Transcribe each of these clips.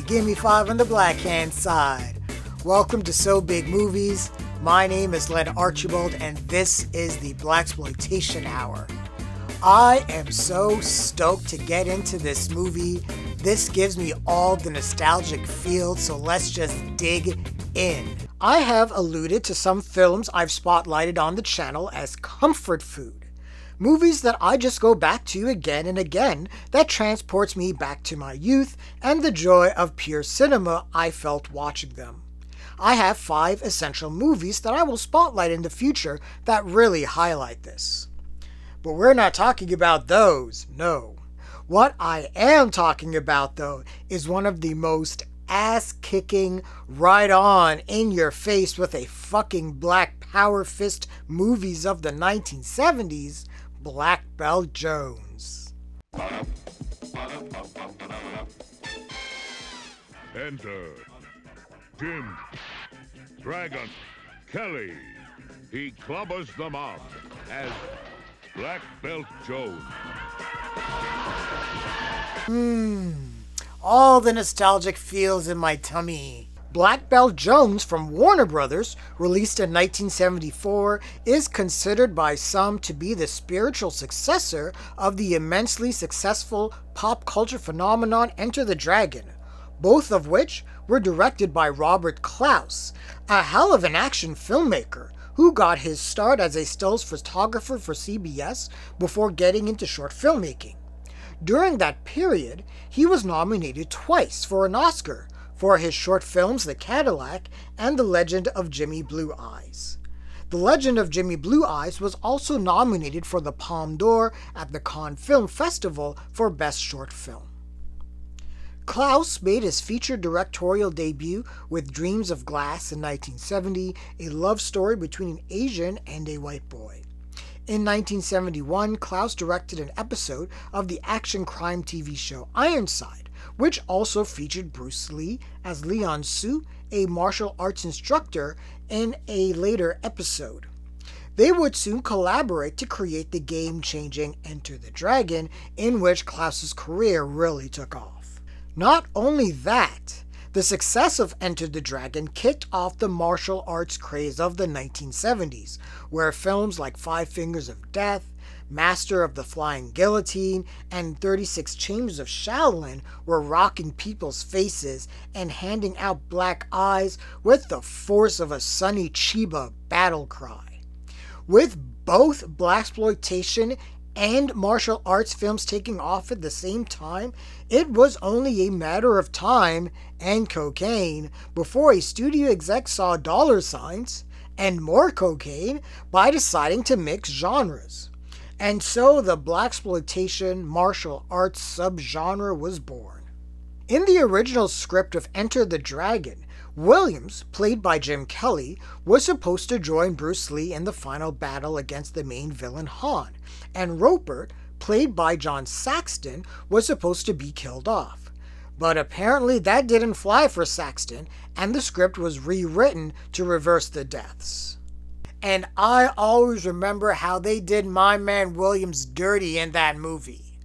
gimme 5 on the black hand side. Welcome to So Big Movies. My name is Len Archibald and this is the Blaxploitation Hour. I am so stoked to get into this movie. This gives me all the nostalgic feel, so let's just dig in. I have alluded to some films I've spotlighted on the channel as comfort food. Movies that I just go back to again and again that transports me back to my youth and the joy of pure cinema I felt watching them. I have 5 essential movies that I will spotlight in the future that really highlight this. But we're not talking about those, no. What I am talking about though is one of the most ass-kicking, right on, in your face with a fucking black power fist movies of the 1970s, Black Belt Jones. Enter Jim Dragon Kelly. He clubbers them up as Black Belt Jones. All the nostalgic feels in my tummy. Black Belt Jones from Warner Brothers, released in 1974, is considered by some to be the spiritual successor of the immensely successful pop culture phenomenon Enter the Dragon, both of which were directed by Robert Clouse, a hell of an action filmmaker who got his start as a stills photographer for CBS before getting into short filmmaking. During that period, he was nominated twice for an Oscar for his short films The Cadillac and The Legend of Jimmy Blue Eyes. The Legend of Jimmy Blue Eyes was also nominated for the Palme d'Or at the Cannes Film Festival for Best Short Film. Clouse made his feature directorial debut with Dreams of Glass in 1970, a love story between an Asian and a white boy. In 1971, Clouse directed an episode of the action crime TV show Ironside, which also featured Bruce Lee as Leon Su, a martial arts instructor, in a later episode. They would soon collaborate to create the game-changing Enter the Dragon, in which Clouse's career really took off. Not only that, the success of Enter the Dragon kicked off the martial arts craze of the 1970s, where films like 5 Fingers of Death, Master of the Flying Guillotine, and 36 Chambers of Shaolin were rocking people's faces and handing out black eyes with the force of a Sonny Chiba battle cry. With both blaxploitation and martial arts films taking off at the same time, it was only a matter of time and cocaine before a studio exec saw dollar signs and more cocaine by deciding to mix genres. And so the blaxploitation martial arts subgenre was born. In the original script of Enter the Dragon, Williams, played by Jim Kelly, was supposed to join Bruce Lee in the final battle against the main villain Han, and Roper, played by John Saxton, was supposed to be killed off. But apparently that didn't fly for Saxton, and the script was rewritten to reverse the deaths. And I always remember how they did my man Williams dirty in that movie.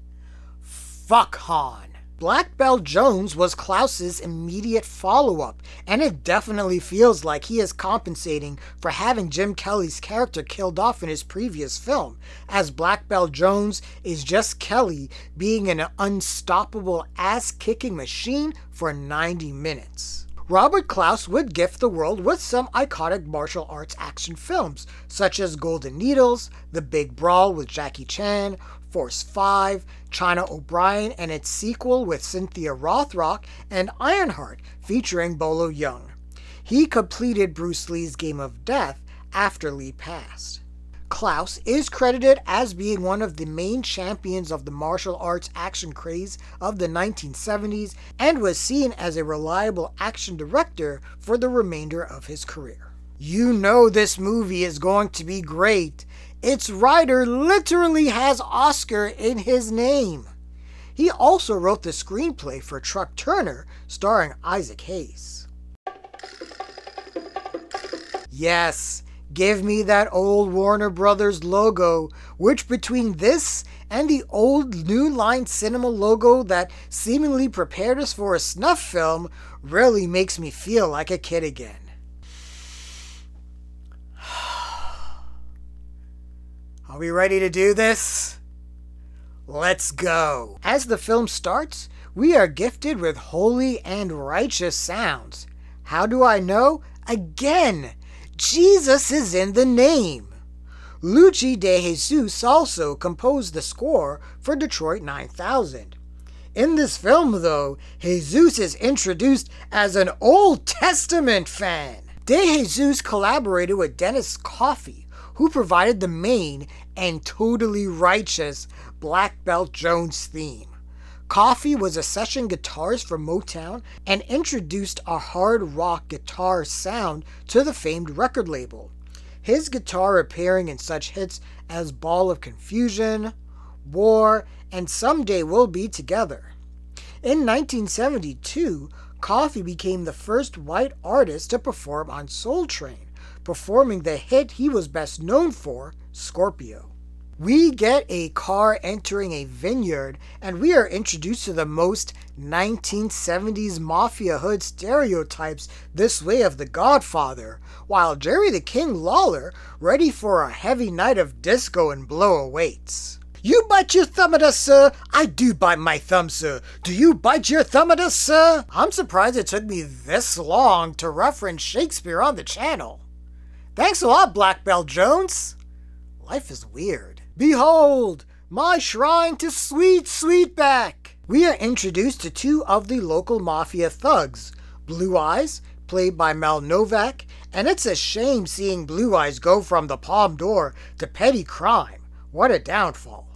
Fuck Han. Black Belt Jones was Clouse's immediate follow-up, and it definitely feels like he is compensating for having Jim Kelly's character killed off in his previous film, as Black Belt Jones is just Kelly being an unstoppable ass-kicking machine for 90 minutes. Robert Clouse would gift the world with some iconic martial arts action films, such as Golden Needles, The Big Brawl with Jackie Chan, Force 5, China O'Brien and its sequel with Cynthia Rothrock, and Ironheart featuring Bolo Young. He completed Bruce Lee's Game of Death after Lee passed. Clouse is credited as being one of the main champions of the martial arts action craze of the 1970s and was seen as a reliable action director for the remainder of his career. You know this movie is going to be great. Its writer literally has Oscar in his name. He also wrote the screenplay for Truck Turner, starring Isaac Hayes. Yes, Give me that old Warner Brothers logo, which between this and the old New Line Cinema logo that seemingly prepared us for a snuff film really makes me feel like a kid again. Are we ready to do this? Let's go. As the film starts, we are gifted with holy and righteous sounds. How do I know? Again, Jesus is in the name. Luigi de Jesus also composed the score for Detroit 9000. In this film, though, Jesus is introduced as an Old Testament fan. De Jesus collaborated with Dennis Coffey, who provided the main and totally righteous Black Belt Jones theme. Coffey was a session guitarist for Motown and introduced a hard rock guitar sound to the famed record label, his guitar appearing in such hits as Ball of Confusion, War, and Someday We'll Be Together. In 1972, Coffey became the first white artist to perform on Soul Train, performing the hit he was best known for, Scorpio. We get a car entering a vineyard, and we are introduced to the most 1970s Mafia hood stereotypes this way of The Godfather, while Jerry the King Lawler, ready for a heavy night of disco and blow, awaits. You bite your thumb at us, sir? I do bite my thumb, sir. Do you bite your thumb at us, sir? I'm surprised it took me this long to reference Shakespeare on the channel. Thanks a lot, Black Belt Jones. Life is weird. Behold, my shrine to Sweet Sweetback! We are introduced to two of the local Mafia thugs, Blue Eyes, played by Mel Novak, and it's a shame seeing Blue Eyes go from the Palm d'Or to petty crime. What a downfall.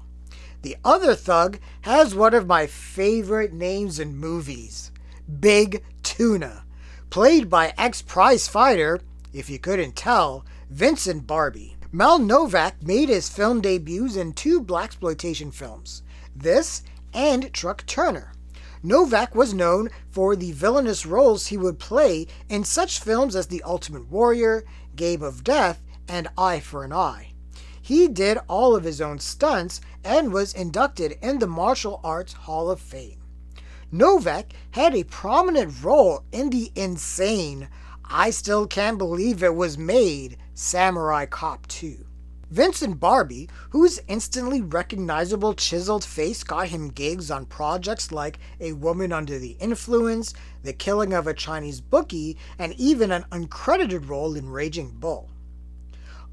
The other thug has one of my favorite names in movies, Big Tuna, played by ex-prize fighter, if you couldn't tell, Vincent Barbie. Mel Novak made his film debuts in two blaxploitation films, this and Truck Turner. Novak was known for the villainous roles he would play in such films as The Ultimate Warrior, Game of Death, and Eye for an Eye. He did all of his own stunts and was inducted in the Martial Arts Hall of Fame. Novak had a prominent role in the insane I Still Can't Believe It Was Made Samurai Cop 2. Vincent Barbie, whose instantly recognizable chiseled face got him gigs on projects like A Woman Under the Influence, The Killing of a Chinese Bookie, and even an uncredited role in Raging Bull.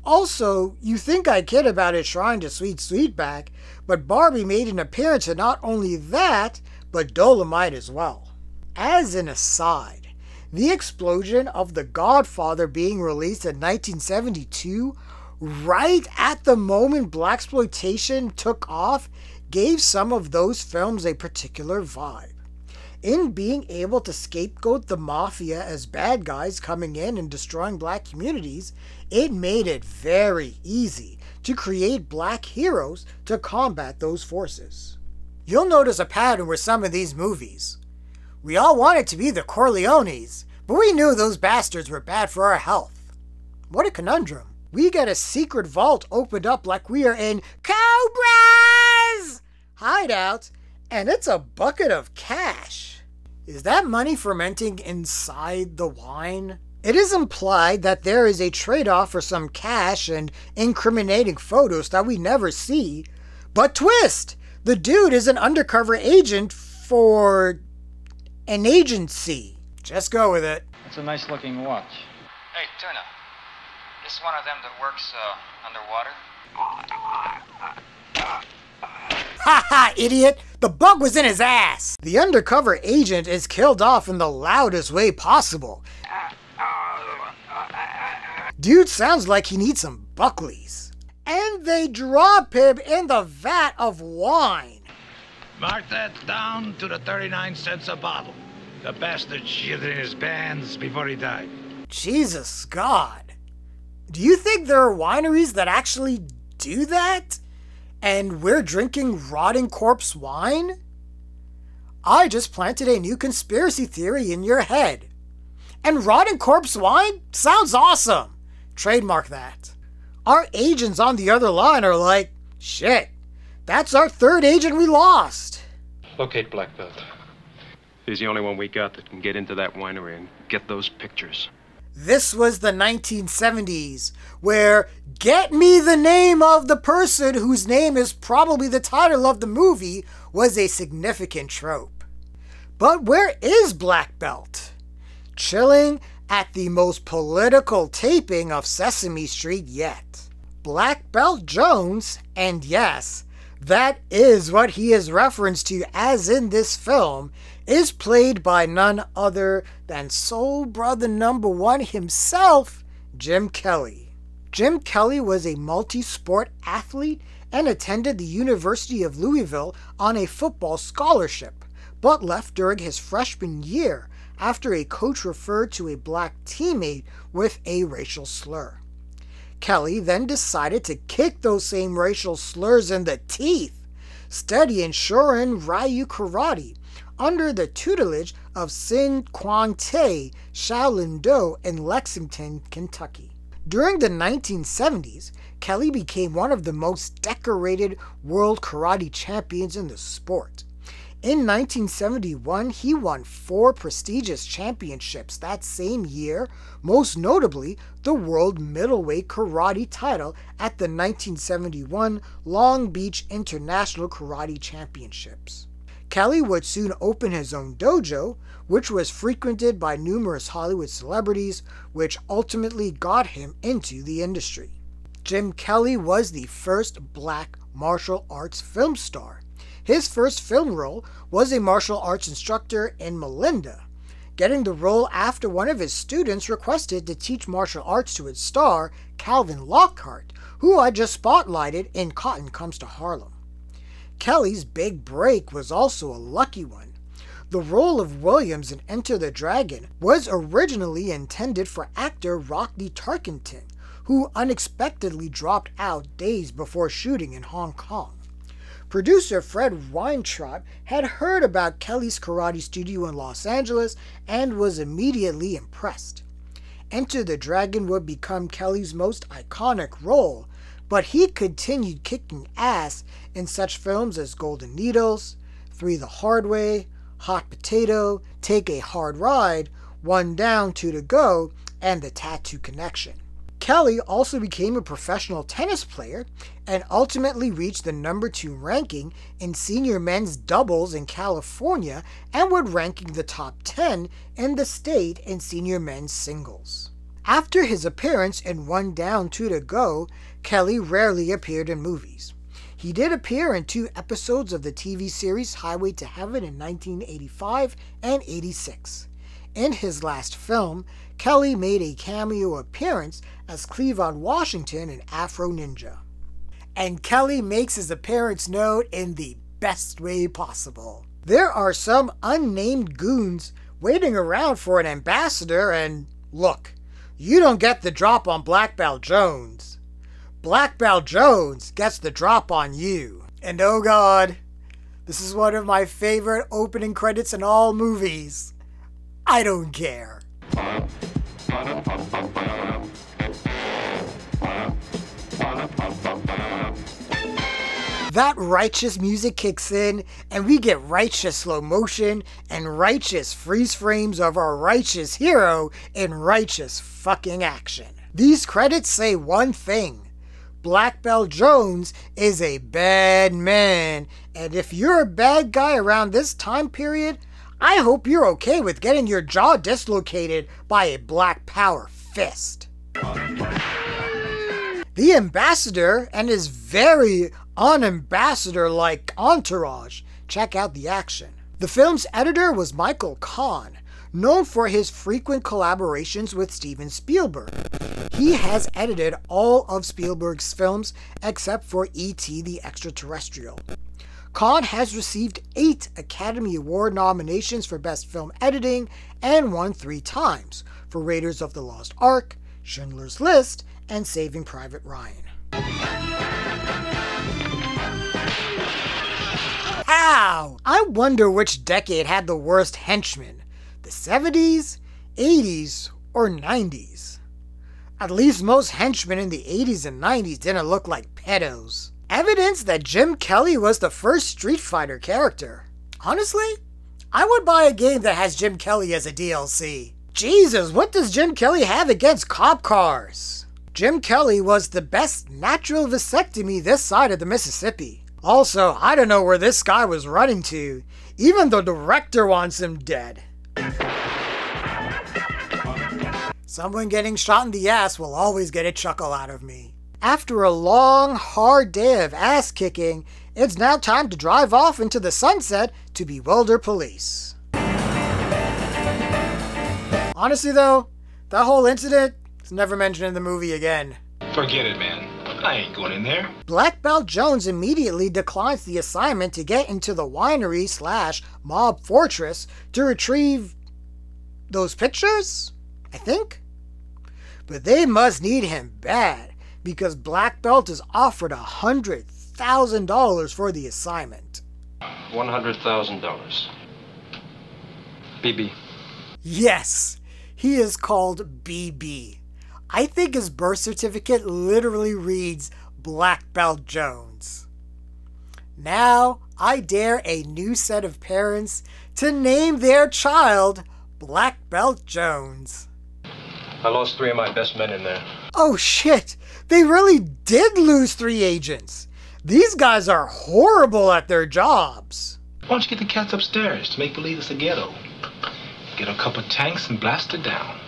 Also, you think I kid about his shrine to Sweet Sweetback, but Barbie made an appearance in not only that, but Dolomite as well. As an aside, the explosion of The Godfather being released in 1972, right at the moment blaxploitation took off, gave some of those films a particular vibe. In being able to scapegoat the Mafia as bad guys coming in and destroying black communities, it made it very easy to create black heroes to combat those forces. You'll notice a pattern with some of these movies. We all wanted to be the Corleones, but we knew those bastards were bad for our health. What a conundrum. We get a secret vault opened up like we are in Cobra's hideout, and it's a bucket of cash. Is that money fermenting inside the wine? It is implied that there is a trade-off for some cash and incriminating photos that we never see. But twist! The dude is an undercover agent for an agency. Just go with it. That's a nice looking watch. Hey, Tuna. This one of them that works underwater? Ha ha, idiot! The bug was in his ass! The undercover agent is killed off in the loudest way possible. Dude sounds like he needs some Buckleys. And they drop him in the vat of wine. Mark that down to the 39 cents a bottle. The bastard shit in his pants before he died. Jesus God. Do you think there are wineries that actually do that? And we're drinking rotting corpse wine? I just planted a new conspiracy theory in your head. And rotting corpse wine sounds awesome. Trademark that. Our agents on the other line are like, shit, that's our third agent we lost. Locate Black Belt. He's the only one we got that can get into that winery and get those pictures. This was the 1970s, where get me the name of the person whose name is probably the title of the movie was a significant trope. But where is Black Belt? Chilling at the most political taping of Sesame Street yet. Black Belt Jones, and yes, that is what he is referenced to as in this film, is played by none other than Soul Brother #1 himself, Jim Kelly. Jim Kelly was a multi-sport athlete and attended the University of Louisville on a football scholarship, but left during his freshman year after a coach referred to a black teammate with a racial slur. Kelly then decided to kick those same racial slurs in the teeth, studying Shorin Ryu Karate under the tutelage of Sin Kwang Tae Shaolin Do in Lexington, Kentucky. During the 1970s, Kelly became one of the most decorated world karate champions in the sport. In 1971, he won 4 prestigious championships that same year, most notably the World Middleweight Karate title at the 1971 Long Beach International Karate Championships. Kelly would soon open his own dojo, which was frequented by numerous Hollywood celebrities, which ultimately got him into the industry. Jim Kelly was the first black martial arts film star. His first film role was a martial arts instructor in Melinda, getting the role after one of his students requested to teach martial arts to its star, Calvin Lockhart, who I just spotlighted in Cotton Comes to Harlem. Kelly's big break was also a lucky one. The role of Williams in Enter the Dragon was originally intended for actor Rockne Tarkington, who unexpectedly dropped out days before shooting in Hong Kong. Producer Fred Weintraub had heard about Kelly's karate studio in Los Angeles and was immediately impressed. Enter the Dragon would become Kelly's most iconic role, but he continued kicking ass in such films as Golden Needles, 3 the Hard Way, Hot Potato, Take a Hard Ride, 1 Down, 2 to Go, and The Tattoo Connection. Kelly also became a professional tennis player and ultimately reached the #2 ranking in senior men's doubles in California and would rank in the top 10 in the state in senior men's singles. After his appearance in 1 Down, 2 to Go, Kelly rarely appeared in movies. He did appear in 2 episodes of the TV series Highway to Heaven in 1985 and 86. In his last film, Kelly made a cameo appearance as Cleavon Washington in Afro Ninja. And Kelly makes his appearance known in the best way possible. There are some unnamed goons waiting around for an ambassador, and look, you don't get the drop on Black Belt Jones. Black Belt Jones gets the drop on you. And oh god, this is one of my favorite opening credits in all movies. I don't care. That righteous music kicks in, and we get righteous slow motion and righteous freeze frames of our righteous hero in righteous fucking action. These credits say one thing: Black Belt Jones is a bad man, and if you're a bad guy around this time period, I hope you're okay with getting your jaw dislocated by a Black Power fist. The ambassador and his very unambassador-like entourage. Check out the action. The film's editor was Michael Kahn, known for his frequent collaborations with Steven Spielberg. He has edited all of Spielberg's films except for E.T. the Extraterrestrial. Kahn has received 8 Academy Award nominations for Best Film Editing and won 3 times for Raiders of the Lost Ark, Schindler's List, and Saving Private Ryan. Ow! I wonder which decade had the worst henchmen, the 70s, 80s, or 90s. At least most henchmen in the 80s and 90s didn't look like pedos. Evidence that Jim Kelly was the first Street Fighter character. Honestly, I would buy a game that has Jim Kelly as a DLC. Jesus, what does Jim Kelly have against cop cars? Jim Kelly was the best natural vasectomy this side of the Mississippi. Also, I don't know where this guy was running to. Even the director wants him dead. Someone getting shot in the ass will always get a chuckle out of me. After a long, hard day of ass kicking, it's now time to drive off into the sunset to bewilder police. Honestly though, that whole incident is never mentioned in the movie again. Forget it, man. I ain't going in there. Black Belt Jones immediately declines the assignment to get into the winery/mob fortress to retrieve those pictures, I think? But they must need him bad, because Black Belt is offered $100,000 for the assignment. $100,000. BB. Yes, he is called BB. I think his birth certificate literally reads Black Belt Jones. Now, I dare a new set of parents to name their child Black Belt Jones. I lost 3 of my best men in there. Oh shit, they really did lose 3 agents. These guys are horrible at their jobs. Why don't you get the cats upstairs to make believe it's a ghetto? Get a couple tanks and blast it down.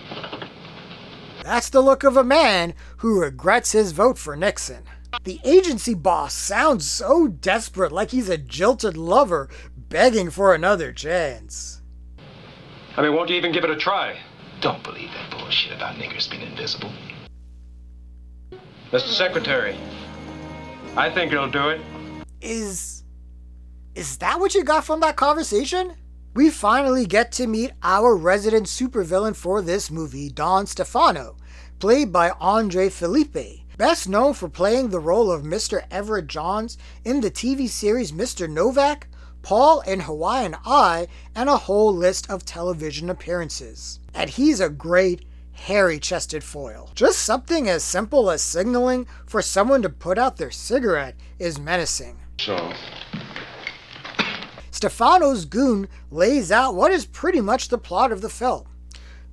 That's the look of a man who regrets his vote for Nixon. The agency boss sounds so desperate, like he's a jilted lover begging for another chance. I mean, won't you even give it a try? Don't believe that bullshit about niggers being invisible. Mr. Secretary, I think it'll do it. Is that what you got from that conversation? We finally get to meet our resident supervillain for this movie, Don Stefano, played by Andre Felipe, best known for playing the role of Mr. Everett Johns in the TV series Mr. Novak, Paul in Hawaiian Eye, and a whole list of television appearances. And he's a great, hairy-chested foil. Just something as simple as signaling for someone to put out their cigarette is menacing. So, Stefano's goon lays out what is pretty much the plot of the film.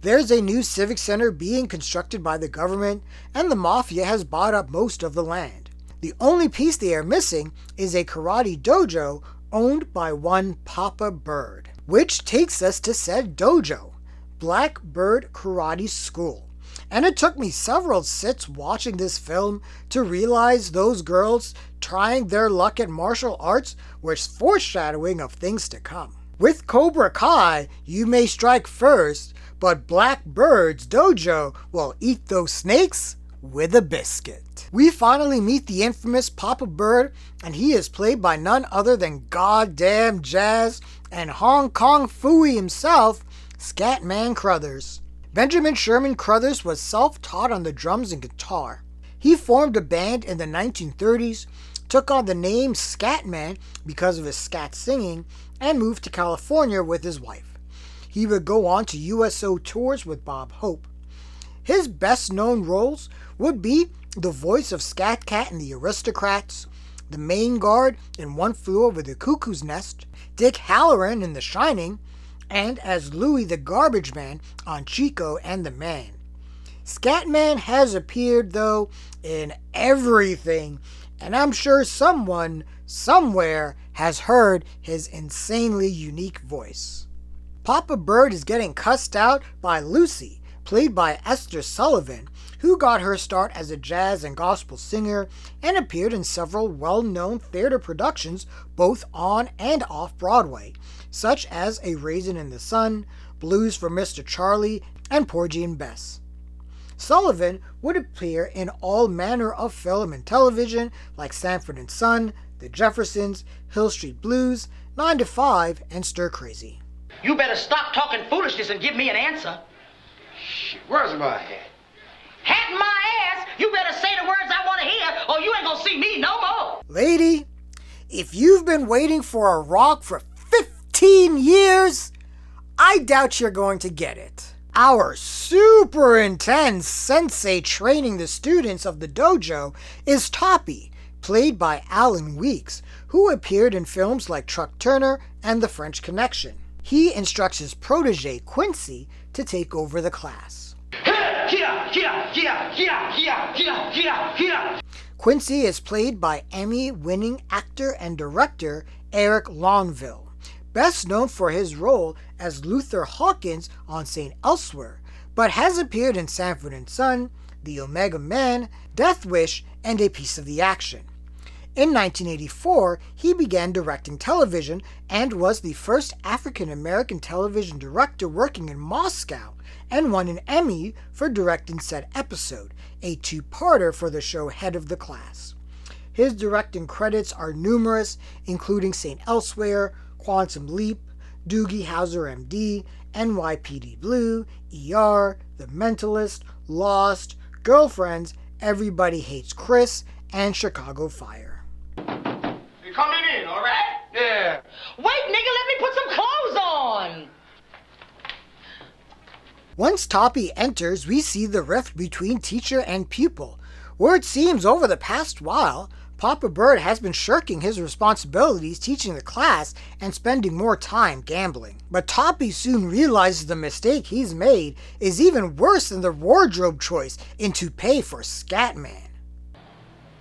There's a new civic center being constructed by the government, and the Mafia has bought up most of the land. The only piece they are missing is a karate dojo owned by one Papa Bird, which takes us to said dojo, Black Bird Karate School. And it took me several sits watching this film to realize those girls trying their luck at martial arts was foreshadowing of things to come. With Cobra Kai, you may strike first, but Black Bird's dojo will eat those snakes with a biscuit. We finally meet the infamous Papa Bird, and he is played by none other than goddamn jazz and Hong Kong Phooey himself, Scatman Crothers. Benjamin Sherman Crothers was self-taught on the drums and guitar. He formed a band in the 1930s, took on the name Scatman because of his scat singing, and moved to California with his wife. He would go on to USO tours with Bob Hope. His best-known roles would be the voice of Scat Cat in The Aristocrats, the main guard in One Flew Over the Cuckoo's Nest, Dick Halloran in The Shining, and as Louie the Garbage Man on Chico and the Man. Scatman has appeared, though, in everything, and I'm sure someone, somewhere, has heard his insanely unique voice. Papa Bird is getting cussed out by Lucy, played by Esther Sullivan, who got her start as a jazz and gospel singer and appeared in several well-known theater productions both on and off Broadway, such as A Raisin in the Sun, Blues for Mr. Charlie, and Porgy and Bess. Sullivan would appear in all manner of film and television like Sanford and Son, The Jeffersons, Hill Street Blues, 9 to 5, and Stir Crazy. You better stop talking foolishness and give me an answer. Shit, where's my hat? Hat in my ass! You better say the words I want to hear, or you ain't gonna see me no more! Lady, if you've been waiting for a rock for 15 years, I doubt you're going to get it. Our super intense sensei training the students of the dojo is Toppy, played by Alan Weeks, who appeared in films like Truck Turner and The French Connection. He instructs his protege, Quincy, to take over the class. Quincy is played by Emmy-winning actor and director Eric Lonville, best known for his role as Luther Hawkins on St. Elsewhere, but has appeared in Sanford & Son, The Omega Man, Death Wish, and A Piece of the Action. In 1984, he began directing television and was the first African-American television director working in Moscow, and won an Emmy for directing said episode, a two-parter for the show Head of the Class. His directing credits are numerous, including St. Elsewhere, Quantum Leap, Doogie Howser MD, NYPD Blue, ER, The Mentalist, Lost, Girlfriends, Everybody Hates Chris, and Chicago Fire. You coming in, all right? Yeah. Wait, nigga, let me put some clothes on. Once Toppy enters, we see the rift between teacher and pupil, where it seems over the past while, Papa Bird has been shirking his responsibilities teaching the class and spending more time gambling. But Toppy soon realizes the mistake he's made is even worse than the wardrobe choice in toupee for Scatman.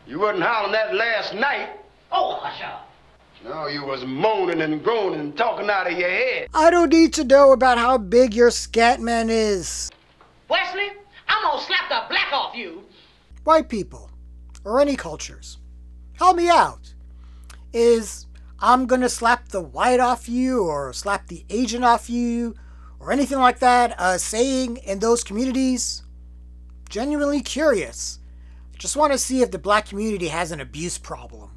You wasn't hollering that last night. Oh, hush up. No, you was moaning and groaning and talking out of your head. I don't need to know about how big your Scatman is. Wesley, I'm gonna slap the black off you. White people, or any cultures, help me out. Is I'm gonna slap the white off you or slap the Asian off you or anything like that a saying in those communities? Genuinely curious. Just want to see if the black community has an abuse problem.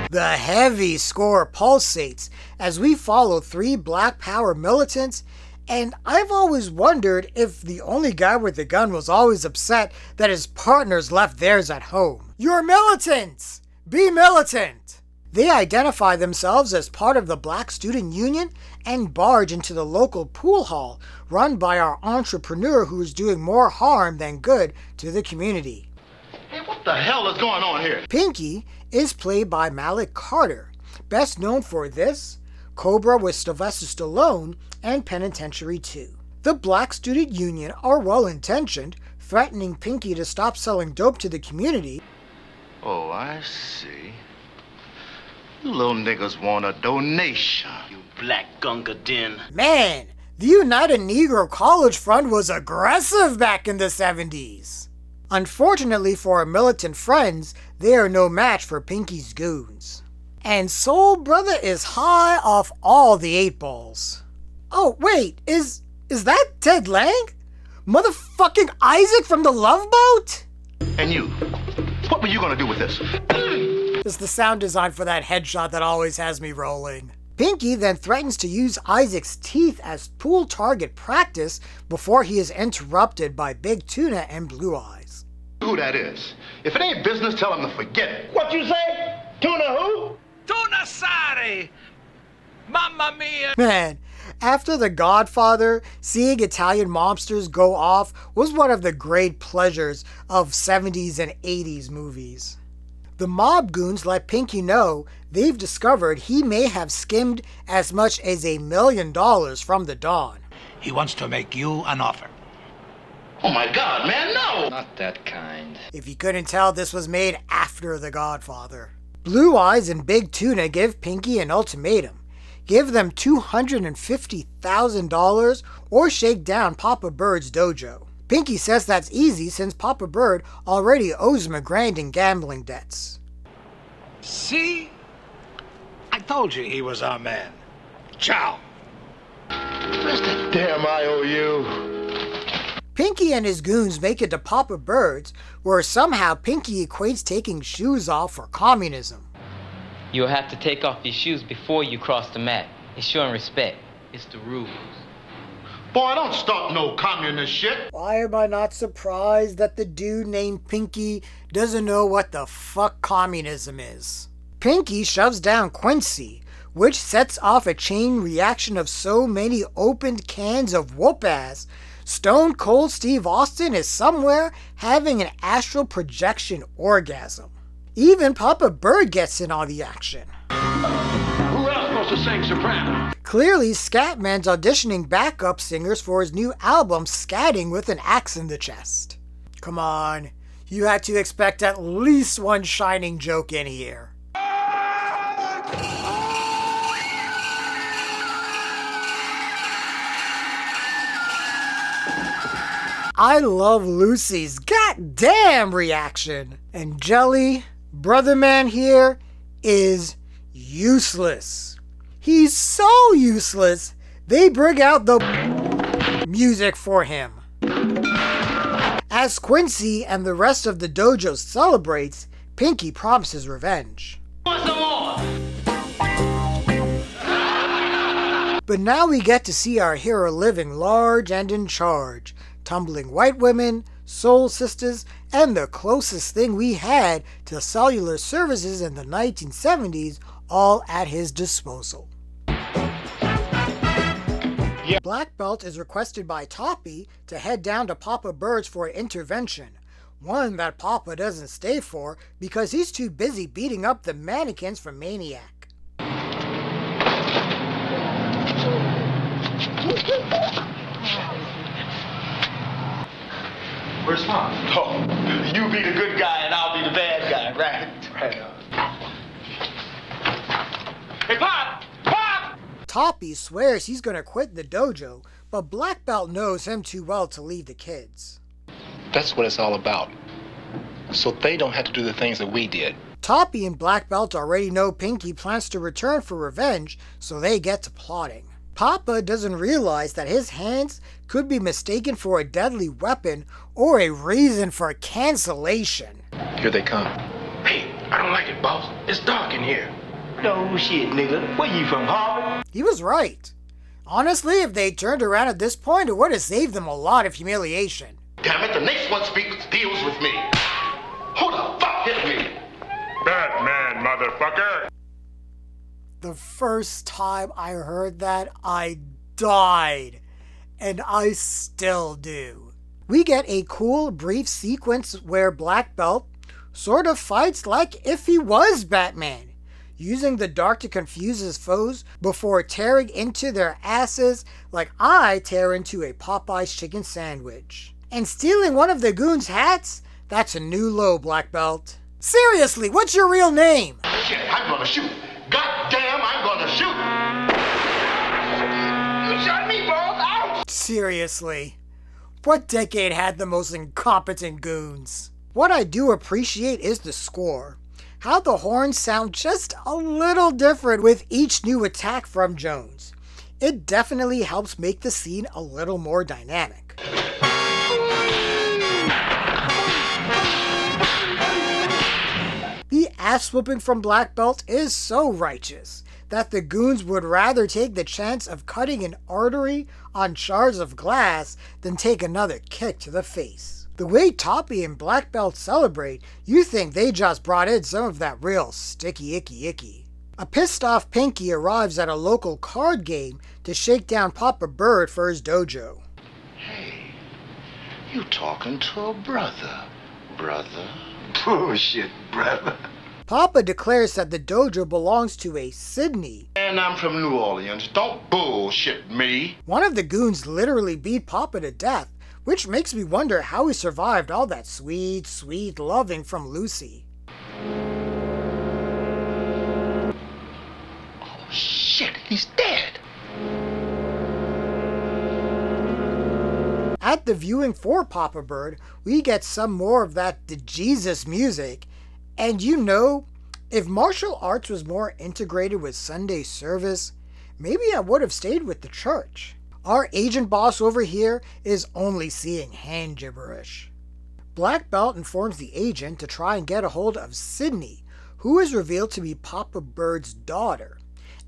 The heavy score pulsates as we follow 3 Black Power militants, and I've always wondered if the only guy with the gun was always upset that his partners left theirs at home. You're militants! Be militant! They identify themselves as part of the Black Student Union and barge into the local pool hall run by our entrepreneur who is doing more harm than good to the community. Hey, what the hell is going on here? Pinky is played by Malik Carter, best known for this, Cobra with Sylvester Stallone, and Penitentiary 2. The Black Student Union are well-intentioned, threatening Pinky to stop selling dope to the community. Oh, I see. You little niggas want a donation. You black gunga din. Man, the United Negro College Fund was aggressive back in the 70s. Unfortunately for our militant friends, they are no match for Pinky's goons. And Soul Brother is high off all the 8 balls. Oh, wait, is that Ted Lang? Motherfucking Isaac from the Love Boat? And you, what were you gonna do with this? It's the sound design for that headshot that always has me rolling. Pinky then threatens to use Isaac's teeth as pool target practice before he is interrupted by Big Tuna and Blue Eyes. Who that is? If it ain't business, tell him to forget it. What you say? Tuna who? Tuna Sari! Mamma mia! Man, after The Godfather, seeing Italian mobsters go off was one of the great pleasures of 70s and 80s movies. The mob goons let Pinky know they've discovered he may have skimmed as much as $1 million from the Don. He wants to make you an offer. Oh my God, man, no! Not that kind. If you couldn't tell, this was made after The Godfather. Blue Eyes and Big Tuna give Pinky an ultimatum. Give them $250,000 or shake down Papa Bird's dojo. Pinky says that's easy since Papa Bird already owes him $1,000 in gambling debts. See? I told you he was our man. Ciao. Where's that damn IOU? Pinky and his goons make it to Papa Bird's, where somehow Pinky equates taking shoes off for communism. You'll have to take off your shoes before you cross the mat. It's showing respect. It's the rules. Boy, don't start no communist shit. Why am I not surprised that the dude named Pinky doesn't know what the fuck communism is? Pinky shoves down Quincy, which sets off a chain reaction of so many opened cans of whoop-ass. Stone Cold Steve Austin is somewhere having an astral projection orgasm. Even Papa Bird gets in on the action. Who else supposed to sing soprano? Clearly, Scatman's auditioning backup singers for his new album, Scatting with an Axe in the Chest. Come on, you had to expect at least one shining joke in here. I love Lucy's goddamn reaction. And Jelly, Brother Man here, is useless. He's so useless, they bring out the music for him. As Quincy and the rest of the dojo celebrates, Pinky promises revenge. But now we get to see our hero living large and in charge, tumbling white women, soul sisters, and the closest thing we had to cellular services in the 1970s, all at his disposal. Black Belt is requested by Toppy to head down to Papa Bird's for an intervention, one that Papa doesn't stay for because he's too busy beating up the mannequins from Maniac. Where's Mom? Oh, you be the good guy and I'll be the bad guy, right? Hey, Pop! Pop! Toppy swears he's gonna quit the dojo, but Black Belt knows him too well to leave the kids. That's what it's all about. So they don't have to do the things that we did. Toppy and Black Belt already know Pinky plans to return for revenge, so they get to plotting. Papa doesn't realize that his hands could be mistaken for a deadly weapon or a reason for cancellation. Here they come. Hey, I don't like it, boss. It's dark in here. No shit, nigga. Where you from, Harvard? He was right. Honestly, if they turned around at this point, it would have saved them a lot of humiliation. Damn it, the next one deals with me. Who the fuck hit me? Batman, motherfucker! The first time I heard that, I died. And I still do. We get a cool, brief sequence where Black Belt sort of fights like if he was Batman, using the dark to confuse his foes before tearing into their asses like I tear into a Popeye's chicken sandwich. And stealing one of the goons' hats? That's a new low, Black Belt. Seriously, what's your real name? Shit, I'm gonna shoot. Goddamn, I'm gonna shoot. You shot me, boss. Ouch! Seriously, what decade had the most incompetent goons? What I do appreciate is the score. How the horns sound just a little different with each new attack from Jones. It definitely helps make the scene a little more dynamic. The ass whooping from Black Belt is so righteous that the goons would rather take the chance of cutting an artery on shards of glass than take another kick to the face. The way Toppy and Black Belt celebrate, you think they just brought in some of that real sticky icky. A pissed off Pinky arrives at a local card game to shake down Papa Bird for his dojo. Hey, you talking to a brother, brother. Bullshit, brother. Papa declares that the dojo belongs to a Sydney. And I'm from New Orleans. Don't bullshit me. One of the goons literally beat Papa to death, which makes me wonder how he survived all that sweet, sweet loving from Lucy. Oh shit, he's dead. At the viewing for Papa Bird, we get some more of that Jesus music. And you know, if martial arts was more integrated with Sunday service, maybe I would have stayed with the church. Our agent boss over here is only seeing hand gibberish. Black Belt informs the agent to try and get a hold of Sydney, who is revealed to be Papa Bird's daughter.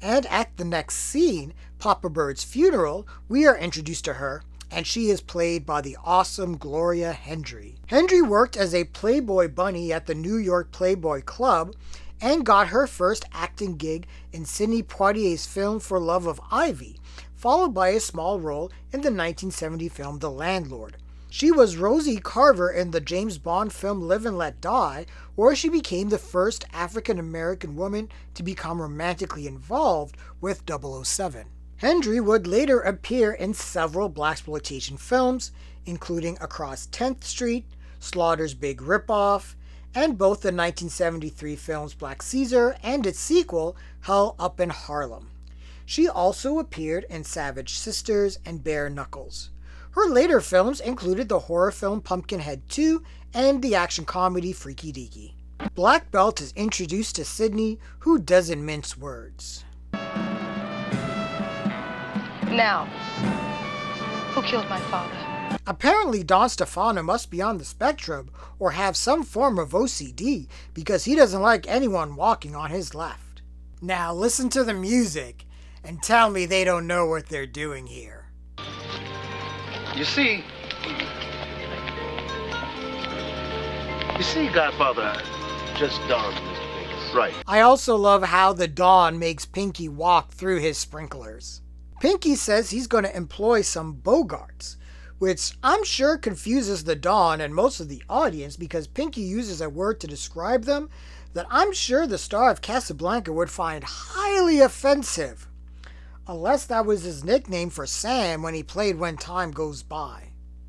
And at the next scene, Papa Bird's funeral, we are introduced to her, and she is played by the awesome Gloria Hendry. Hendry worked as a Playboy bunny at the New York Playboy Club, and got her first acting gig in Sidney Poitier's film For Love of Ivy, followed by a small role in the 1970 film The Landlord. She was Rosie Carver in the James Bond film Live and Let Die, where she became the first African-American woman to become romantically involved with 007. Hendry would later appear in several blaxploitation films, including Across 10th Street, Slaughter's Big Ripoff, and both the 1973 films Black Caesar and its sequel, Hell Up in Harlem. She also appeared in Savage Sisters and Bare Knuckles. Her later films included the horror film Pumpkinhead 2 and the action comedy Freaky Deaky. Black Belt is introduced to Sidney, who doesn't mince words. Now, who killed my father? Apparently Don Stefano must be on the spectrum or have some form of OCD because he doesn't like anyone walking on his left. Now listen to the music and tell me they don't know what they're doing here. You see, Godfather, just Don, Mr. Vegas. Right. I also love how the Don makes Pinky walk through his sprinklers. Pinky says he's going to employ some bogarts, which I'm sure confuses the Don and most of the audience because Pinky uses a word to describe them that I'm sure the star of Casablanca would find highly offensive. Unless that was his nickname for Sam when he played When Time Goes By.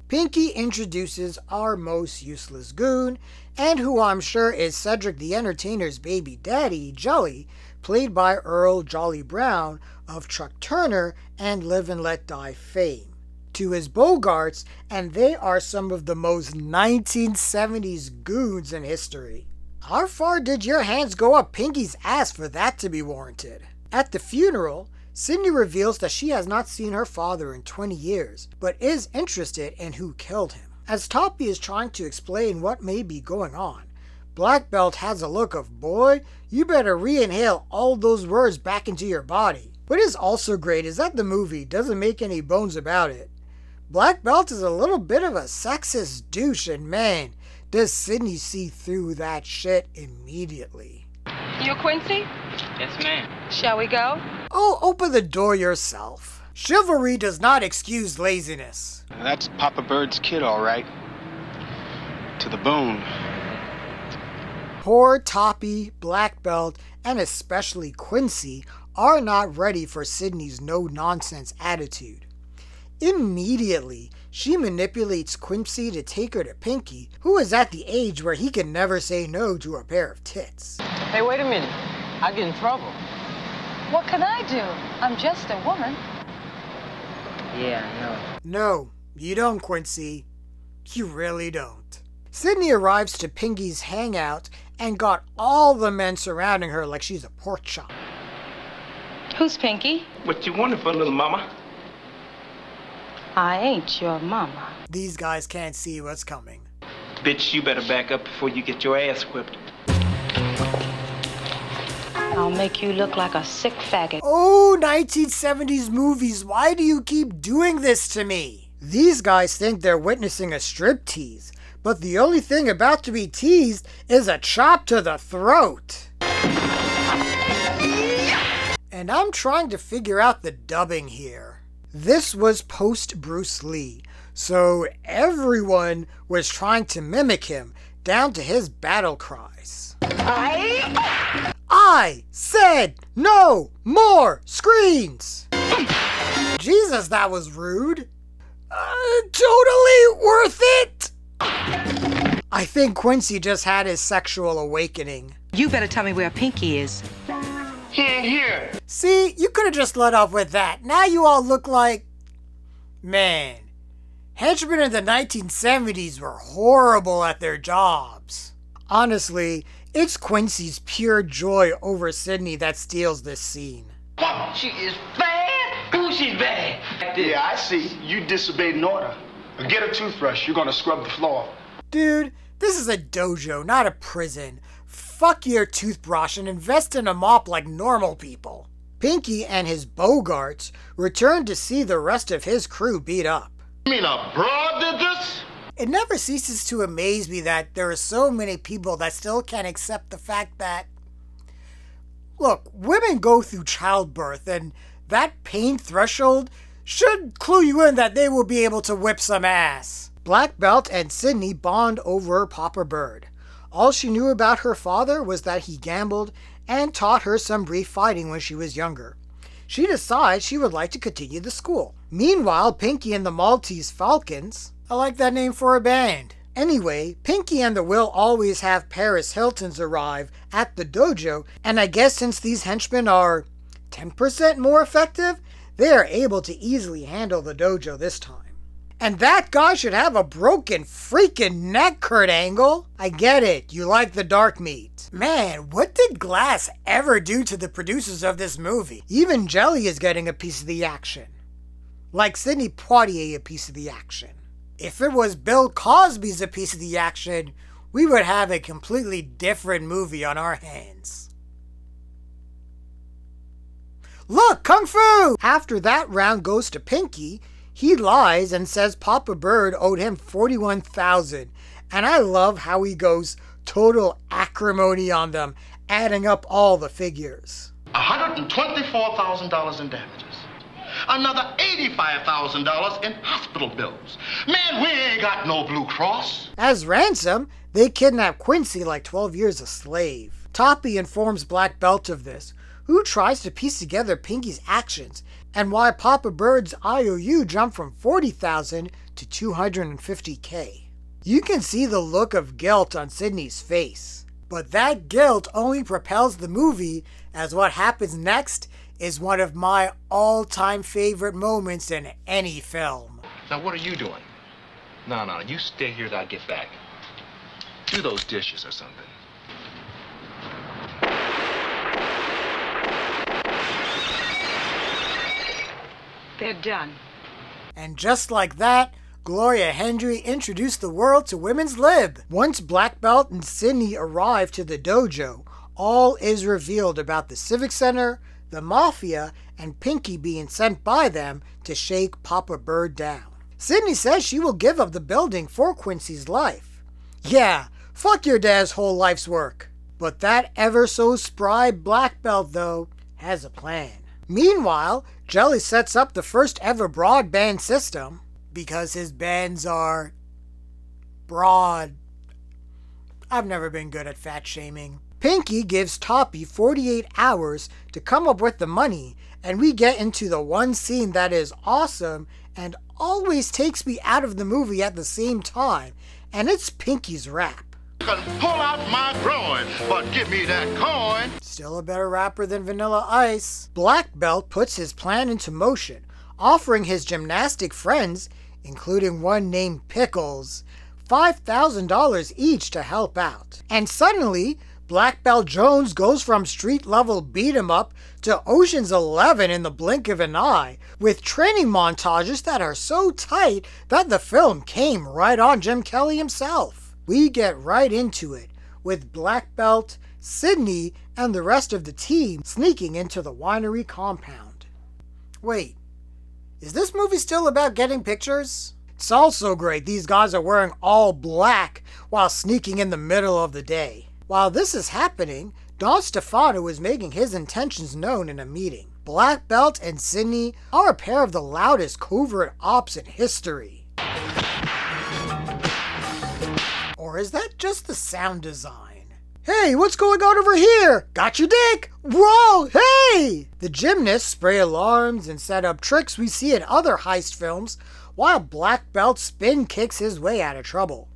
Pinky introduces our most useless goon, and who I'm sure is Cedric the Entertainer's baby daddy, Jelly, played by Earl Jolly Brown of Truck Turner and Live and Let Die fame, to his bogarts, and they are some of the most 1970s goons in history. How far did your hands go up Pinky's ass for that to be warranted? At the funeral, Sidney reveals that she has not seen her father in 20 years, but is interested in who killed him. As Toppy is trying to explain what may be going on, Black Belt has a look of, boy, you better re-inhale all those words back into your body. What is also great is that the movie doesn't make any bones about it. Black Belt is a little bit of a sexist douche, and man, does Sidney see through that shit immediately. You Quincy? Yes, ma'am. Shall we go? Oh, open the door yourself. Chivalry does not excuse laziness. That's Papa Bird's kid, all right. To the bone. Poor Toppy, Black Belt, and especially Quincy are not ready for Sidney's no-nonsense attitude. Immediately, she manipulates Quincy to take her to Pinky, who is at the age where he can never say no to a pair of tits. Hey, wait a minute. I get in trouble. What can I do? I'm just a woman. Yeah, I know. No, you don't, Quincy. You really don't. Sidney arrives to Pinky's hangout and got all the men surrounding her like she's a pork chop. Who's Pinky? What you wanted for, little mama? I ain't your mama. These guys can't see what's coming. Bitch, you better back up before you get your ass whipped. I'll make you look like a sick faggot. Oh, 1970s movies, why do you keep doing this to me? These guys think they're witnessing a striptease, but the only thing about to be teased is a chop to the throat. And I'm trying to figure out the dubbing here. This was post Bruce Lee, so everyone was trying to mimic him, down to his battle cries. I said no more screens! Jesus, that was rude. Totally worth it! I think Quincy just had his sexual awakening. You better tell me where Pinky is. Here. See, you could have just let off with that. Now you all look like... Man, henchmen in the 1970s were horrible at their jobs. Honestly, it's Quincy's pure joy over Sidney that steals this scene. What? She is bad? Who she's bad? Yeah, I see. You disobeyed an order. Get a toothbrush. You're gonna scrub the floor. Dude, this is a dojo, not a prison. Fuck your toothbrush and invest in a mop like normal people. Pinky and his bogarts return to see the rest of his crew beat up. You mean a broad did this? It never ceases to amaze me that there are so many people that still can't accept the fact that Look, women go through childbirth, and that pain threshold should clue you in that they will be able to whip some ass. Black Belt and Sydney bond over Papa Bird. All she knew about her father was that he gambled and taught her some brief fighting when she was younger. She decides she would like to continue the school. Meanwhile, Pinky and the Maltese Falcons, I like that name for a band. Anyway, Pinky and the Will always have Paris Hiltons arrive at the dojo, and I guess since these henchmen are 10% more effective, they are able to easily handle the dojo this time. And that guy should have a broken freaking neck, Kurt Angle. I get it, you like the dark meat. Man, what did Glass ever do to the producers of this movie? Even Jelly is getting a piece of the action. Like Sidney Poitier a piece of the action. If it was Bill Cosby's a piece of the action, we would have a completely different movie on our hands. Look, Kung Fu! After that round goes to Pinky, he lies and says Papa Bird owed him $41,000. And I love how he goes total acrimony on them, adding up all the figures. $124,000 in damages. Another $85,000 in hospital bills. Man, we ain't got no Blue Cross. As ransom, they kidnap Quincy like 12 years a slave. Toppy informs Black Belt of this, who tries to piece together Pinky's actions and why Papa Bird's IOU jumped from $40,000 to $250K. You can see the look of guilt on Sydney's face. But that guilt only propels the movie, as what happens next is one of my all-time favorite moments in any film. Now what are you doing? No, you stay here till I get back. Do those dishes or something. They're done. And just like that, Gloria Hendry introduced the world to women's lib. Once Black Belt and Sydney arrive to the dojo, all is revealed about the Civic Center, the Mafia, and Pinky being sent by them to shake Papa Bird down. Sydney says she will give up the building for Quincy's life. Yeah, fuck your dad's whole life's work. But that ever so spry Black Belt, though, has a plan. Meanwhile, Jelly sets up the first ever broadband system, because his bands are broad. I've never been good at fat shaming. Pinky gives Toppy 48 hours to come up with the money, and we get into the one scene that is awesome and always takes me out of the movie at the same time, and it's Pinky's rap. Pull out my groin, but give me that coin. Still a better rapper than Vanilla Ice. Black Belt puts his plan into motion, offering his gymnastic friends, including one named Pickles, $5,000 each to help out. And suddenly, Black Belt Jones goes from street-level beat-em-up to Ocean's 11 in the blink of an eye, with training montages that are so tight that the film came right on Jim Kelly himself. We get right into it, with Black Belt, Sydney, and the rest of the team sneaking into the winery compound. Wait, is this movie still about getting pictures? It's also great these guys are wearing all black while sneaking in the middle of the day. While this is happening, Don Stefano is making his intentions known in a meeting. Black Belt and Sydney are a pair of the loudest covert ops in history. Or is that just the sound design? Hey, what's going on over here? Got your dick? Whoa, hey! The gymnasts spray alarms and set up tricks we see in other heist films, while Black Belt spin kicks his way out of trouble.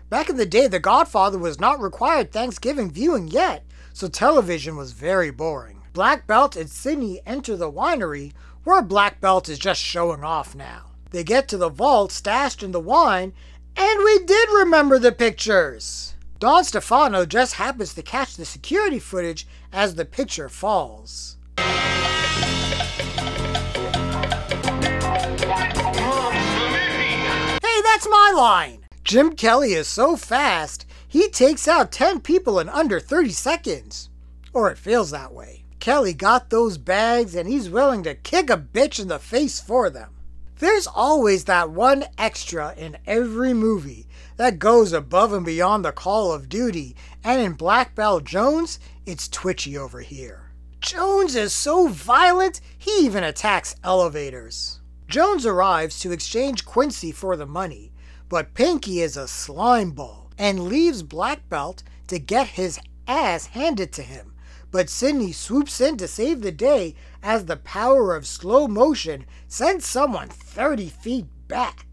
Back in the day, The Godfather was not required Thanksgiving viewing yet, so television was very boring. Black Belt and Sydney enter the winery, where Black Belt is just showing off now. They get to the vault stashed in the wine, and we did remember the pictures! Don Stefano just happens to catch the security footage as the picture falls. Hey, that's my line! Jim Kelly is so fast, he takes out 10 people in under 30 seconds. Or it feels that way. Kelly got those bags and he's willing to kick a bitch in the face for them. There's always that one extra in every movie that goes above and beyond the call of duty, and in Black Belt Jones, it's twitchy over here. Jones is so violent, he even attacks elevators. Jones arrives to exchange Quincy for the money, but Pinky is a slime ball and leaves Black Belt to get his ass handed to him. But Sidney swoops in to save the day as the power of slow motion sends someone 30 feet back.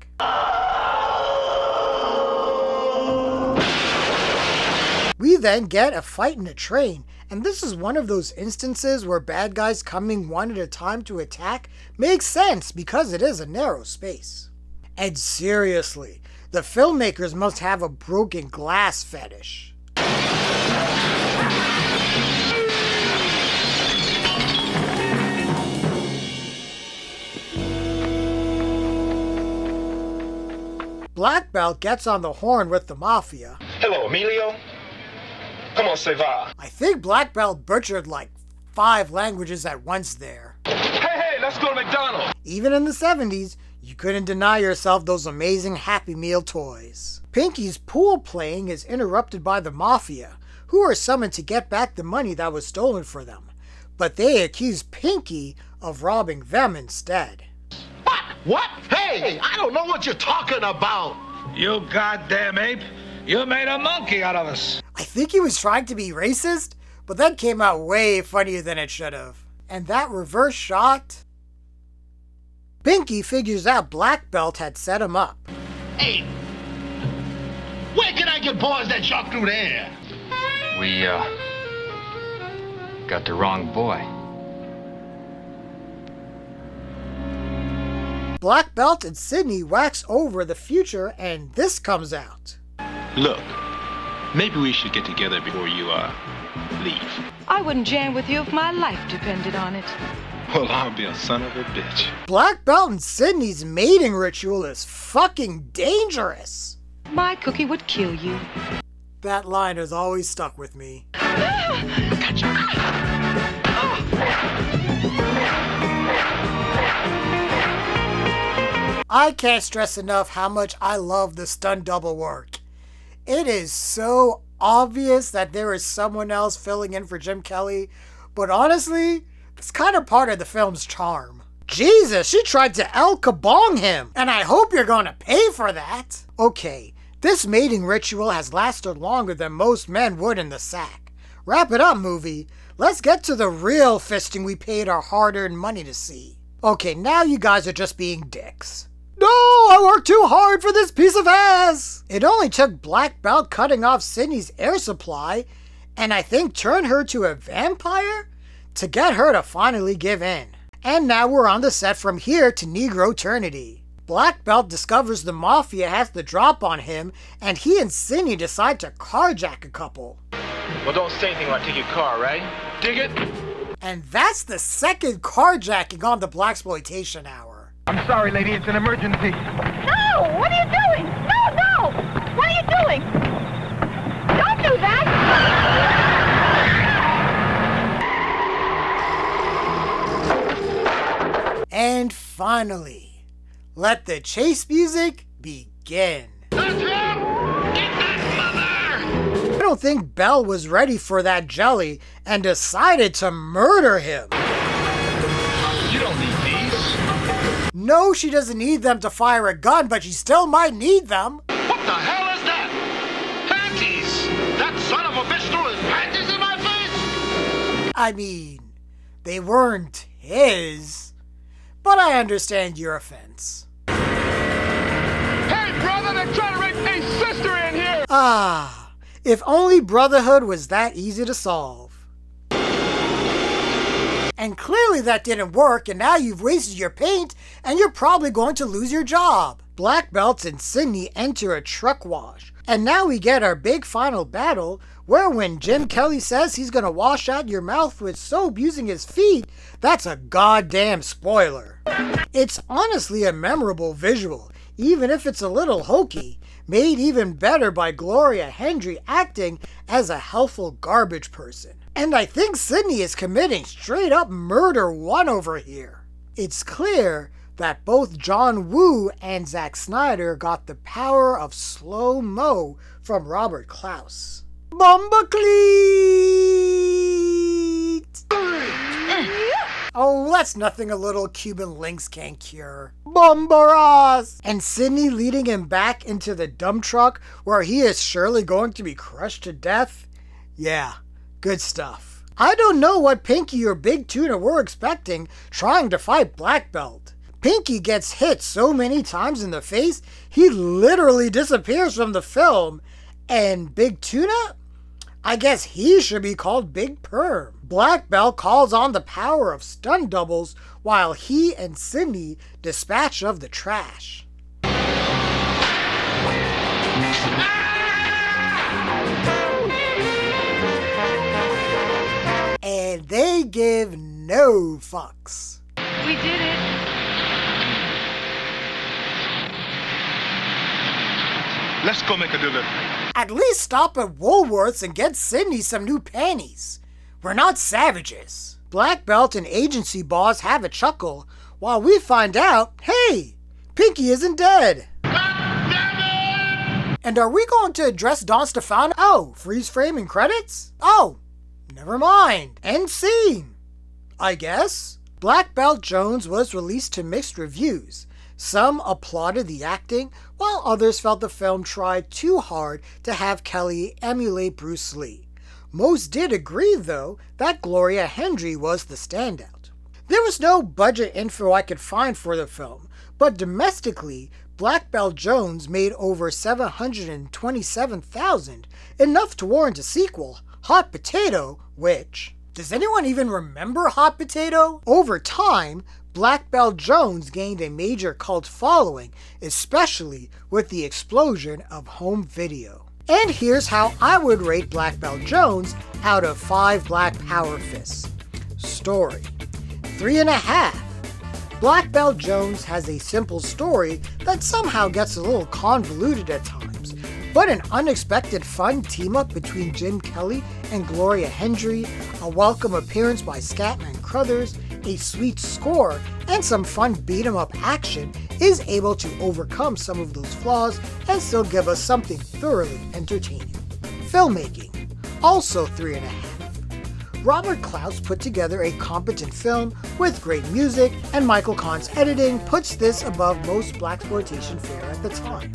We then get a fight in a train, and this is one of those instances where bad guys coming one at a time to attack makes sense because it is a narrow space. And seriously, the filmmakers must have a broken glass fetish. Black Belt gets on the horn with the Mafia. Hello, Emilio. Comment ça va? I think Black Belt butchered like 5 languages at once there. Hey, let's go to McDonald's. Even in the 70s, you couldn't deny yourself those amazing Happy Meal toys. Pinky's pool playing is interrupted by the Mafia, who are summoned to get back the money that was stolen for them. But they accuse Pinky of robbing them instead. What? Hey, I don't know what you're talking about. You goddamn ape. You made a monkey out of us. I think he was trying to be racist, but that came out way funnier than it should have. And that reverse shot... Pinky figures out Black Belt had set him up. Hey, where can I get boys that jump through the air? We, got the wrong boy. Black Belt and Sidney wax over the future, and this comes out. Look, maybe we should get together before you, leave. I wouldn't jam with you if my life depended on it. Well, I'll be a son of a bitch. Black Belt and Sidney's mating ritual is fucking dangerous. My cookie would kill you. That line has always stuck with me. I can't stress enough how much I love the stunt double work. It is so obvious that there is someone else filling in for Jim Kelly, but honestly, it's kind of part of the film's charm. Jesus, she tried to El Kabong him, and I hope you're gonna pay for that. Okay, this mating ritual has lasted longer than most men would in the sack. Wrap it up, movie. Let's get to the real fisting we paid our hard-earned money to see. Okay, now you guys are just being dicks. No, I worked too hard for this piece of ass! It only took Black Belt cutting off Sidney's air supply, and I think turn her to a vampire, to get her to finally give in. And now we're on the set from here to Negro Eternity. Black Belt discovers the Mafia has the drop on him, and he and Sidney decide to carjack a couple. Well, don't say anything when I take your car, right? Dig it? And that's the second carjacking on the Blaxploitation Hour. I'm sorry, lady, it's an emergency. No! What are you doing? No! What are you doing? Don't do that! And finally, let the chase music begin. I don't think Belle was ready for that jelly and decided to murder him. You don't need these. No, she doesn't need them to fire a gun, but she still might need them. What the hell is that? Panties! That son of a bitch threw his panties in my face? I mean, they weren't his, but I understand your offense. Hey, brother, they're trying to rape a sister in here! Ah, if only brotherhood was that easy to solve. And clearly that didn't work, and now you've wasted your paint, and you're probably going to lose your job. Black Belt and Sidney enter a truck wash, and now we get our big final battle, where when Jim Kelly says he's gonna wash out your mouth with soap using his feet, that's a goddamn spoiler. It's honestly a memorable visual, even if it's a little hokey, made even better by Gloria Hendry acting as a helpful garbage person. And I think Sidney is committing straight up murder 1 over here. It's clear that both John Woo and Zack Snyder got the power of slow-mo from Robert Clouse. Bumbacleat! Oh, that's nothing a little Cuban links can't cure. Bombaras! And Sidney leading him back into the dump truck where he is surely going to be crushed to death? Yeah, good stuff. I don't know what Pinky or Big Tuna were expecting trying to fight Black Belt. Pinky gets hit so many times in the face, he literally disappears from the film. And Big Tuna? I guess he should be called Big Perm. Black Belt calls on the power of stunt doubles while he and Sidney dispatch of the trash. And they give no fucks. We did it. Let's go make a delivery. At least stop at Woolworths and get Sidney some new panties. We're not savages. Black Belt and agency boss have a chuckle while we find out, hey, Pinky isn't dead. And are we going to address Don Stefano? Oh, freeze frame and credits? Oh, never mind. End scene, I guess. Black Belt Jones was released to mixed reviews. Some applauded the acting, while others felt the film tried too hard to have Kelly emulate Bruce Lee. Most did agree, though, that Gloria Hendry was the standout. There was no budget info I could find for the film, but domestically, Black Belt Jones made over $727,000, enough to warrant a sequel, Hot Potato, which... Does anyone even remember Hot Potato? Over time, Black Belt Jones gained a major cult following, especially with the explosion of home video. And here's how I would rate Black Belt Jones out of 5 Black Power Fists. Story: 3.5. Black Belt Jones has a simple story that somehow gets a little convoluted at times, but an unexpected fun team-up between Jim Kelly and Gloria Hendry, a welcome appearance by Scatman Crothers, a sweet score, and some fun beat-em-up action is able to overcome some of those flaws and still give us something thoroughly entertaining. Filmmaking, also 3.5. Robert Clouse put together a competent film with great music, and Michael Kahn's editing puts this above most blaxploitation fare at the time.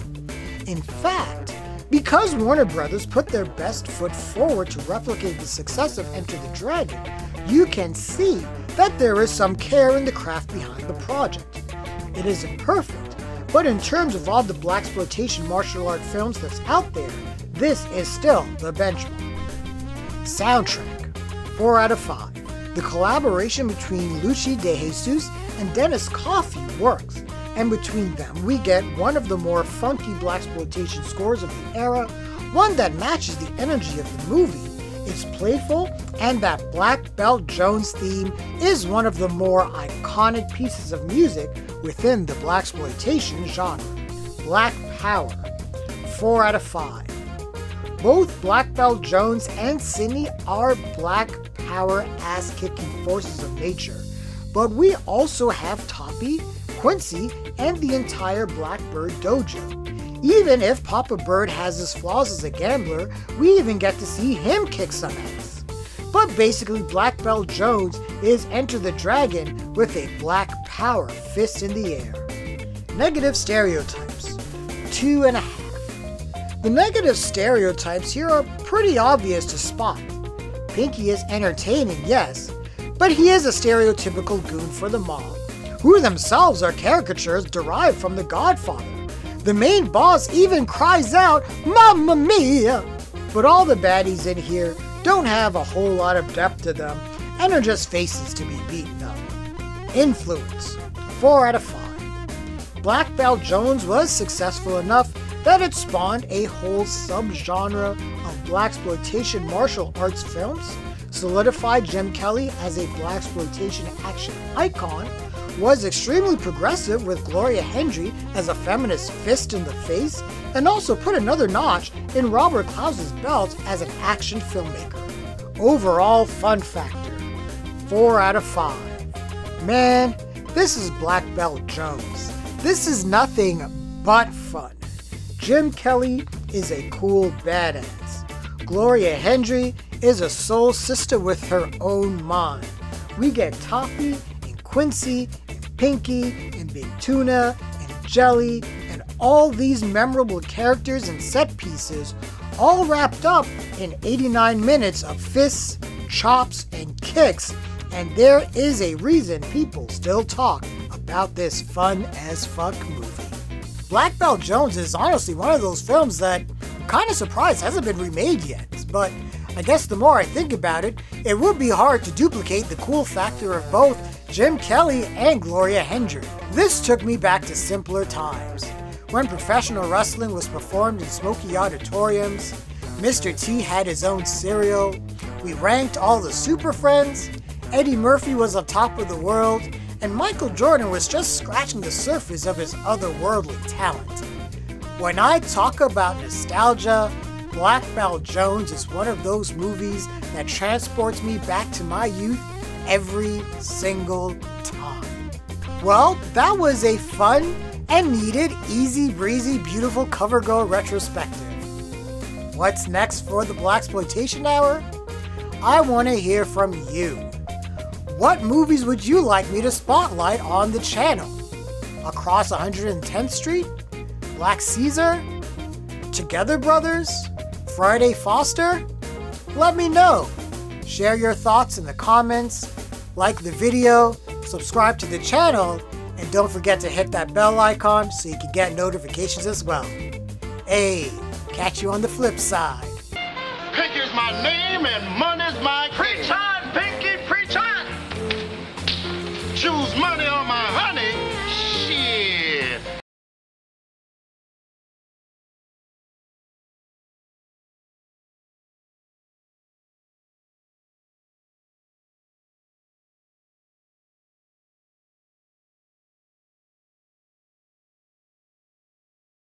In fact, because Warner Brothers put their best foot forward to replicate the success of Enter the Dragon, you can see that there is some care in the craft behind the project. It isn't perfect, but in terms of all the blaxploitation martial art films that's out there, this is still the benchmark. Soundtrack, 4 out of 5. The collaboration between Luchi De Jesus and Dennis Coffey works, and between them we get one of the more funky blaxploitation scores of the era, one that matches the energy of the movie. It's playful, and that Black Belt Jones theme is one of the more iconic pieces of music within the blaxploitation genre. Black Power, 4 out of 5. Both Black Belt Jones and Sidney are Black Power ass-kicking forces of nature, but we also have Toppy, Quincy, and the entire Blackbird dojo. Even if Papa Bird has his flaws as a gambler, we even get to see him kick some ass. But basically, Black Belt Jones is Enter the Dragon with a Black Power fist in the air. Negative stereotypes, 2.5. The negative stereotypes here are pretty obvious to spot. Pinky is entertaining, yes, but he is a stereotypical goon for the mob, who themselves are caricatures derived from The Godfather. The main boss even cries out, "Mamma Mia!" But all the baddies in here don't have a whole lot of depth to them and are just faces to be beaten up. Influence, 4 out of 5. Black Belt Jones was successful enough that it spawned a whole subgenre of blaxploitation martial arts films, solidified Jim Kelly as a blaxploitation action icon, was extremely progressive with Gloria Hendry as a feminist fist in the face, and also put another notch in Robert Clouse's belt as an action filmmaker. Overall fun factor, 4 out of 5. Man, This is Black Belt Jones. This is nothing but fun. Jim Kelly is a cool badass. Gloria Hendry is a soul sister with her own mind. We get Toffee and Quincy and Pinky and Big Tuna and Jelly and all these memorable characters and set pieces all wrapped up in 89 minutes of fists, chops, and kicks, and there is a reason people still talk about this fun-as-fuck movie. Black Belt Jones is honestly one of those films that I'm kind of surprised hasn't been remade yet, but I guess the more I think about it, it would be hard to duplicate the cool factor of both Jim Kelly and Gloria Hendry. This took me back to simpler times, when professional wrestling was performed in smoky auditoriums, Mr. T had his own cereal, we ranked all the Super Friends, Eddie Murphy was on top of the world, and Michael Jordan was just scratching the surface of his otherworldly talent. When I talk about nostalgia, Black Belt Jones is one of those movies that transports me back to my youth every single time. Well, that was a fun and needed, easy breezy, beautiful cover girl retrospective. What's next for the Blaxploitation Hour? I want to hear from you. What movies would you like me to spotlight on the channel? Across 110th Street? Black Caesar? Together Brothers? Friday Foster? Let me know. Share your thoughts in the comments, like the video, subscribe to the channel, and don't forget to hit that bell icon so you can get notifications as well. Hey, catch you on the flip side. Pink is my name and money's my